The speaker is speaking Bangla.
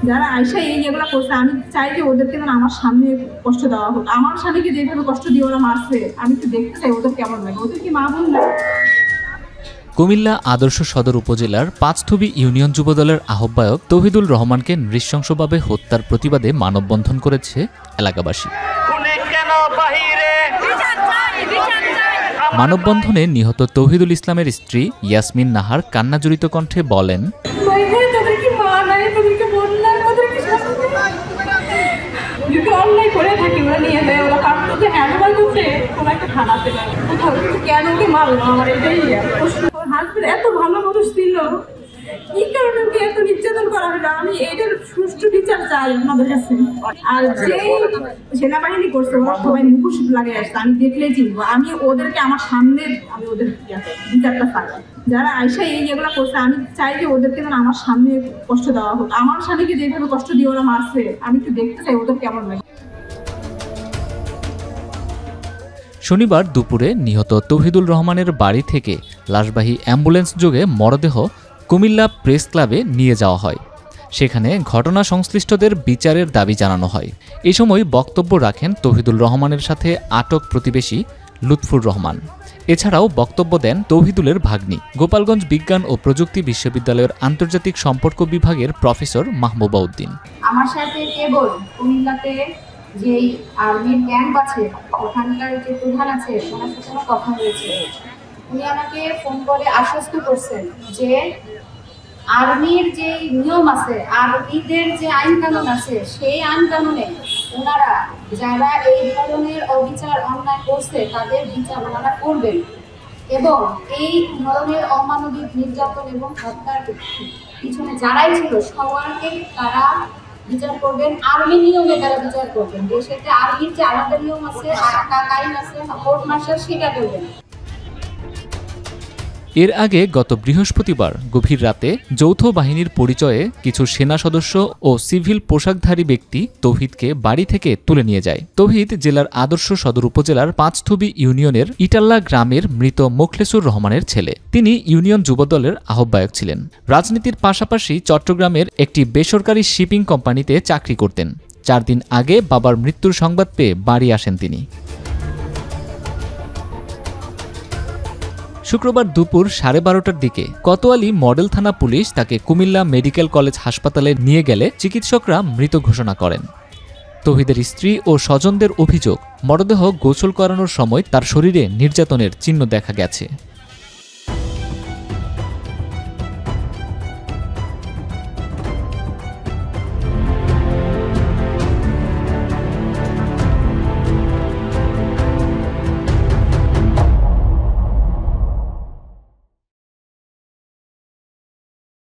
যারা আয়সা এই যেগুলো করছে, আমি চাই যে ওদেরকে যেন আমার সামনে কষ্ট দেওয়া হোক। আমার স্বামীকে যেভাবে কষ্ট দিয়ে ওরা মারছে, আমি একটু দেখতে চাই ওদের কেমন লাগে। ওদের কি মা বোন না? কুমিল্লা আদর্শ সদর উপজেলার পাঁচথুবি ইউনিয়ন যুবদলের আহ্বায়ক তৌহিদুল রহমানকে নৃশংসভাবে হত্যার প্রতিবাদে মানববন্ধন করেছে এলাকাবাসী। মানববন্ধনে নিহত তৌহিদুল ইসলামের স্ত্রী ইয়াসমিন নাহার কান্নাজড়িত কণ্ঠে বলেন, এত ভালো মানুষ ছিল, কি কারণে ওকে এত নির্যাতন করা হলো? আমি এটার সুষ্ঠু বিচার চাই আপনাদের কাছে। আর যে সেনাবাহিনী করছে, ওরা সবাই মুখোশ লাগিয়ে আসছে, আমি দেখলেই চিনবো। আমি ওদেরকে আমার সামনে আমি ওদের বিচারটা চাই। যারা আয়সা এই যেগুলো করছে, আমি চাই যে ওদেরকে যেন আমার সামনে কষ্ট দেওয়া হোক। আমার স্বামীকে যেভাবে কষ্ট দিয়ে ওরা মারছে, আমি একটু দেখতে চাই ওদের কেমন লাগে। শনিবার দুপুরে নিহত তৌহিদুল রহমানের বাড়ি থেকে লাশবাহী অ্যাম্বুলেন্স যোগে মরদেহ কুমিল্লা প্রেস ক্লাবে নিয়ে যাওয়া হয়। সেখানে ঘটনা সংশ্লিষ্টদের বিচারের দাবি জানানো হয়। এ সময় বক্তব্য রাখেন তৌহিদুল রহমানের সাথে আটক প্রতিবেশী লুৎফুর রহমান। এছাড়াও বক্তব্য দেন তৌহিদুলের ভাগ্নি, গোপালগঞ্জ বিজ্ঞান ও প্রযুক্তি বিশ্ববিদ্যালয়ের আন্তর্জাতিক সম্পর্ক বিভাগের প্রফেসর মাহবুবা উদ্দিন। আমার সাথে কেবল কুমিল্লাতে যেই আর্মির ক্যাম্প আছে, ওখানকার যে প্রধান আছে, ওনার সাথে আমার কথা হয়েছে। উনি আমাকে ফোন করে আশ্বস্ত করছেন যে আর্মির যে নিয়ম আছে, আর্মিদের যে আইন কানুন আছে, সেই আইন কানুনে ওনারা যারা এই ধরনের অবিচার অন্যায় করছে তাদের বিচার ওনারা করবেন এবং এই ধরনের অমানবিক নির্যাতন এবং হত্যার পিছনে যারাই ছিল সবাইকে তারা বিচার করবেন। আর্মি নিয়মে তারা বিচার করবেন। দেশের যে আর্মির যে আলাদা নিয়ম আছে, আইন আছে, কোর্ট মার্শাল, সেটা করবেন। এর আগে গত বৃহস্পতিবার গভীর রাতে যৌথ বাহিনীর পরিচয়ে কিছু সেনা সদস্য ও সিভিল পোশাকধারী ব্যক্তি তৌহিদকে বাড়ি থেকে তুলে নিয়ে যায়। তৌহিদ জেলার আদর্শ সদর উপজেলার পাঁচথুবি ইউনিয়নের ইটাল্লা গ্রামের মৃত মোখলেসুর রহমানের ছেলে। তিনি ইউনিয়ন যুবদলের আহ্বায়ক ছিলেন। রাজনীতির পাশাপাশি চট্টগ্রামের একটি বেসরকারি শিপিং কোম্পানিতে চাকরি করতেন। 4 দিন আগে বাবার মৃত্যুর সংবাদ পেয়ে বাড়ি আসেন তিনি। শুক্রবার দুপুর 12:30টার দিকে কোতোয়ালি মডেল থানা পুলিশ তাকে কুমিল্লা মেডিকেল কলেজ হাসপাতালে নিয়ে গেলে চিকিৎসকরা মৃত ঘোষণা করেন। তৌহিদের স্ত্রী ও স্বজনদের অভিযোগ, মরদেহ গোসল করানোর সময় তার শরীরে নির্যাতনের চিহ্ন দেখা গেছে।